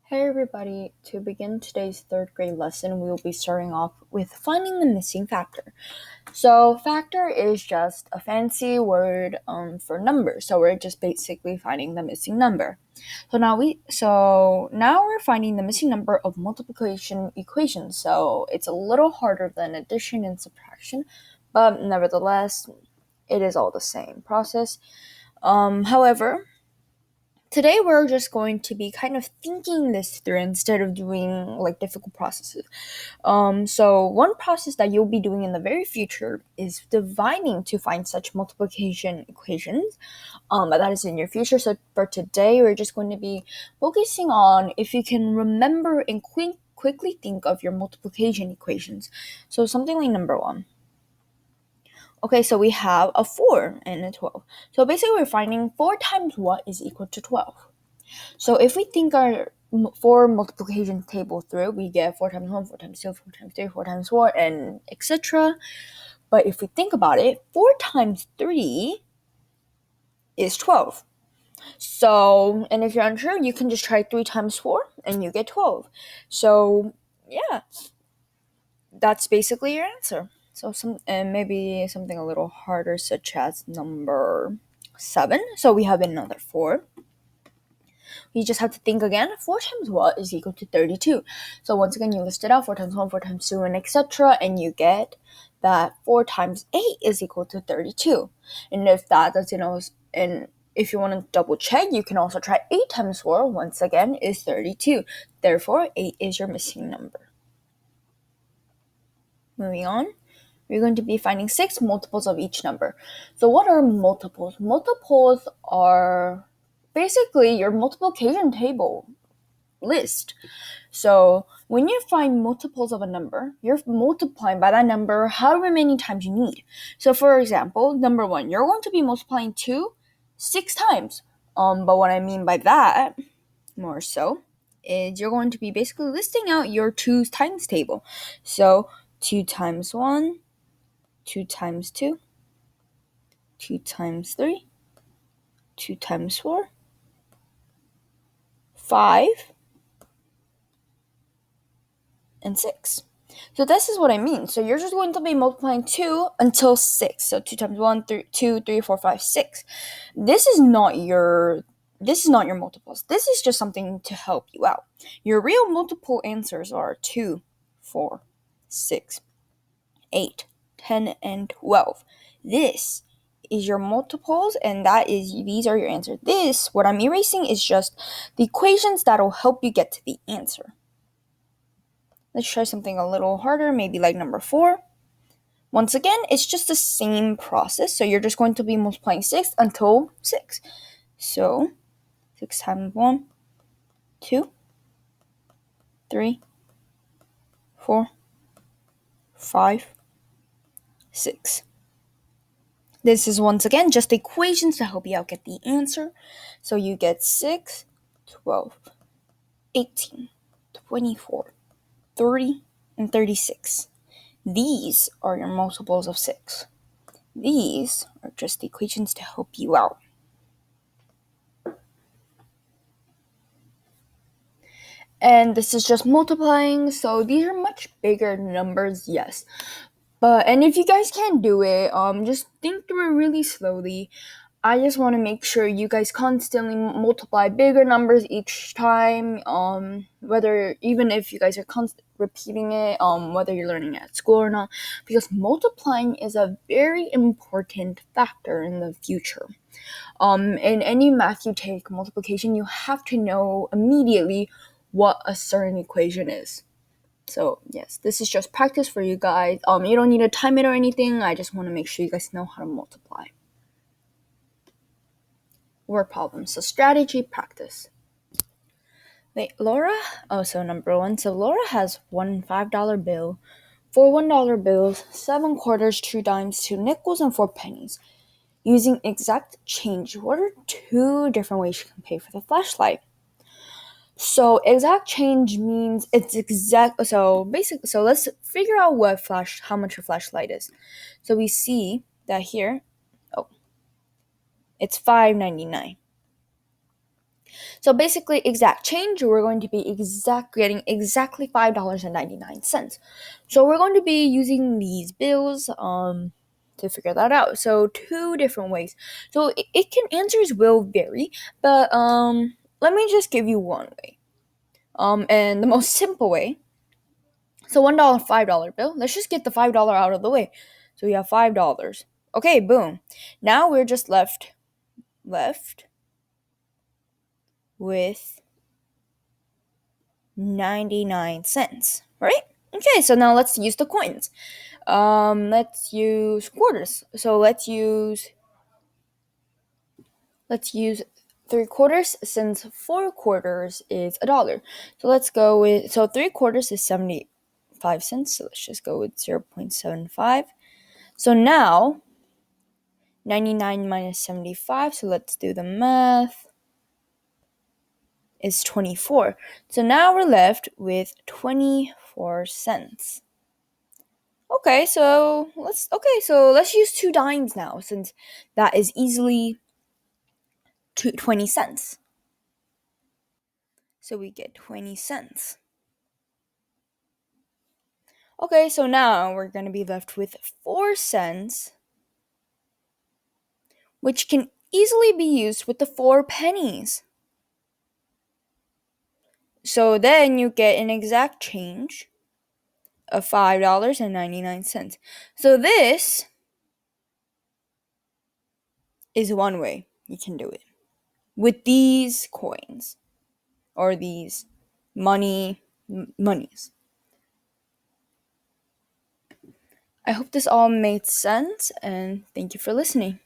Hey everybody, to begin today's third grade lesson, we will be starting off with finding the missing factor. So factor is just a fancy word for number. So we're just basically finding the missing number. So now we're finding the missing number of multiplication equations. So it's a little harder than addition and subtraction, but nevertheless, it is all the same process. However, today we're just going to be kind of thinking this through instead of doing like difficult processes. So one process that you'll be doing in the very future is dividing to find such multiplication equations. That is in your future. So for today, we're just going to be focusing on if you can remember and quickly think of your multiplication equations. So something like number 1. Okay, so we have a 4 and a 12. So basically we're finding 4 times what is equal to 12. So if we think our 4 multiplication table through, we get 4 times 1, 4 times 2, 4 times 3, 4 times 4, and etc. But if we think about it, 4 times 3 is 12. So, and if you're unsure, you can just try 3 times 4 and you get 12. So, yeah, that's basically your answer. So maybe something a little harder, such as number 7. So we have another 4. We just have to think again. 4 times what is equal to 32? So once again, you list it out: 4 times 1, 4 times 2, and etc. And you get that 4 times 8 is equal to 32. And if that doesn't, and if you want to double check, you can also try 8 times 4, once again, is 32. Therefore, 8 is your missing number. Moving on, we're going to be finding 6 multiples of each number. So what are multiples? Multiples are basically your multiplication table list. So when you find multiples of a number, you're multiplying by that number however many times you need. So for example, number 1, you're going to be multiplying 2 6 times. But what I mean by that, more so, is you're going to be basically listing out your 2's times table. So 2 times 1, 2 times 2, 2 times 3, 2 times 4, 5, and 6. So this is what I mean. So you're just going to be multiplying 2 until 6. So 2 times 1, 2, 3, 4, 5, 6. This is not your multiples. This is just something to help you out. Your real multiple answers are 2, 4, 6, 8, 10, and 12. This is your multiples, and these are your answers. This, what I'm erasing, is just the equations that'll help you get to the answer. Let's try something a little harder, maybe like number 4. Once again, it's just the same process. So you're just going to be multiplying 6 until 6. So 6 times 1, 2, 3, 4, 5, 6. This is once again just equations to help you out get the answer. So you get 6, 12, 18, 24, 30, and 36. These are your multiples of 6. These are just equations to help you out. And this is just multiplying, so these are much bigger numbers, yes. And if you guys can't do it, just think through it really slowly. I just want to make sure you guys constantly multiply bigger numbers each time, even if you guys are repeating it, whether you're learning at school or not, because multiplying is a very important factor in the future. In any math you take, multiplication, you have to know immediately what a certain equation is. So yes, this is just practice for you guys. You don't need to time it or anything. I just want to make sure you guys know how to multiply. Word problems. So strategy practice. Wait, so number 1. So Laura has one $5 bill, 4 $1 bills, 7 quarters, 2 dimes, 2 nickels, and 4 pennies. Using exact change, what are 2 different ways she can pay for the flashlight? So exact change means it's exact. So let's figure out how much a flashlight is. So we see that here, it's $5.99. So basically, exact change, we're going to be getting exactly $5.99. So we're going to be using these bills to figure that out. So two different ways. So it can answers will vary, but let me just give you one way. And the most simple way. So $1 $5 bill. Let's just get the $5 out of the way. So we have $5. Okay, boom. Now we're just left with 99 cents, right? Okay, so now let's use the coins. Let's use quarters. So let's use 3/4 since 4/4 is $1. So let's go with 3/4 is 75 cents. So let's just go with 0.75. So now 99 minus 75. So let's do the math. Is 24. So now we're left with 24 cents. Okay, so let's use 2 dimes now, since that is easily 20 cents. So we get 20 cents. Okay, so now we're going to be left with 4 cents, which can easily be used with the 4 pennies. So then you get an exact change of $5.99. So this is one way you can do it with these coins or these monies. I hope this all made sense, and thank you for listening.